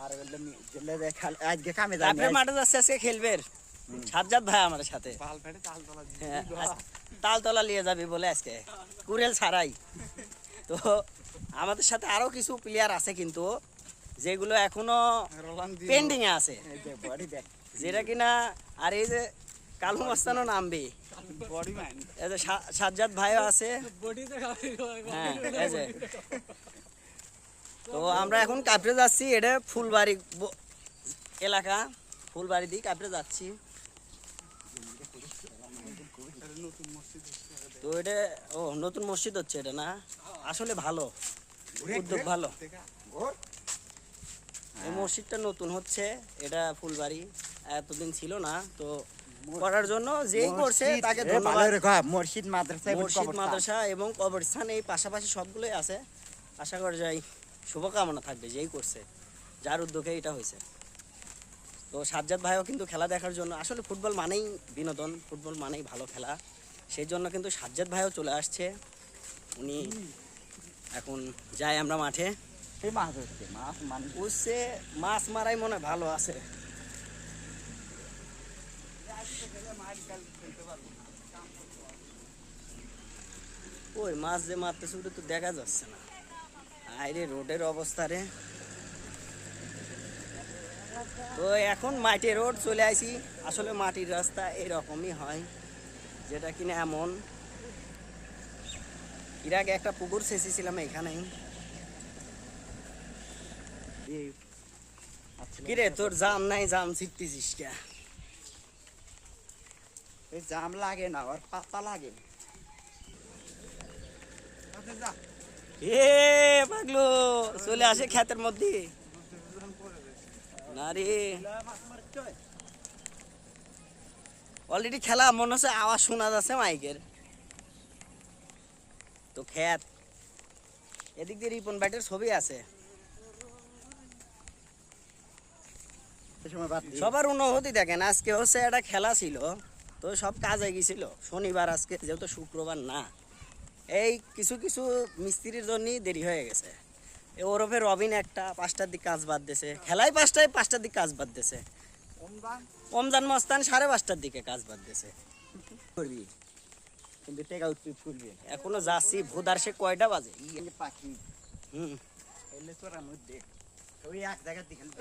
আর বললে গেলে আজকে কামে যাই তারপরে মাঠে যাচ্ছে আজকে খেলবে সাজ্জাদ ভাই আমার সাথে হ্যাঁ, তালতলা নিয়ে যাবি বলে আজকে কুড়েল ছাড়াই। তো আমাদের সাথে আরো কিছু প্লেয়ার আছে কিন্তু যেগুলো এখনো পেন্ডিং এ আছে, যেটা কিনা আর এই যে কালু মস্তানও নামবে, এই যে সাজ্জাদ ভাইও আছে। হ্যাঁ, এই যে তো আমরা এখন কাপড়ে যাচ্ছি, এটা ফুলবাড়ি এলাকা, ফুলবাড়ি দিয়ে কাপড়ে যাচ্ছি। তো এটা নতুন মসজিদ হচ্ছে এটা না, আসলে ভালো উদ্যোগ, ভালো। এই মসজিদটা নতুন হচ্ছে, এটা ফুলবাড়ি এতদিন ছিল না, তো করার জন্য যেই করছে তাকে ধন্যবাদ। মসজিদ মাদ্রাসা এবং কবরস্থান এই পাশাপাশি সবগুলোই আছে। আশা করা যায় শুভকামনা থাকবে যেই করছে, যার উদ্যোগে এটা হয়েছে। তো সাজ্জাদ ভাইও কিন্তু খেলা দেখার জন্য, আসলে ফুটবল মানেই বিনোদন, ফুটবল মানেই ভালো খেলা, সেই জন্য কিন্তু সাজ্জাদ ভাইও চলে আসছে। উনি এখন যাই আমরা মাঠে, উঠছে মাছ মারাই মনে হয় ভালো আছে। ওই মাছ যে মারতেছে ওটা তো দেখা যাচ্ছে না। আরে রোডের অবস্থা রে। তো এখন মাটির রোড চলে আসি, আসলে মাটির রাস্তা এরকমই হয়, যেটা কিনা এমন। এর আগে একটা পুকুর সেচেছিলাম এখানেই। কিরে তোর জাম নাই, জাম ছিটতেছিস কে? জাম লাগে না, ওর পাতা লাগে। এ পাগলো চলে আসে ক্ষেতের মধ্যে না রে, অলরেডি খেলা মনে হচ্ছে আওয়াজ শোনা যাচ্ছে মাইকের। তো ক্ষেত এদিক দিয়ে রিপন ব্যাটের ছবি আছে, সবার অনুভূতি দেখেন। আজকে হচ্ছে একটা খেলা ছিল, তো সব কাজে গেছিল শনিবার, আজকে যেহেতু শুক্রবার না, এই কিছু কিছু মিস্ত্রির জন্যই দেরি হয়ে গেছে। ওরফে রবিন একটা 5টার দিক কাজ বাদ দিয়েছে, খেলায় 5টার দিক কাজ বাদ দিয়েছে। রমজান মস্তান 5:30টার দিকে কাজ বাদ দিয়েছে। কিন্তু টেকা উঠতে ফুলবে এখনো যাচ্ছি, ভোদার সে কয়টা বাজে। পাখি হুম, এলে তোর মধ্যে ওই এক জায়গা দেখলে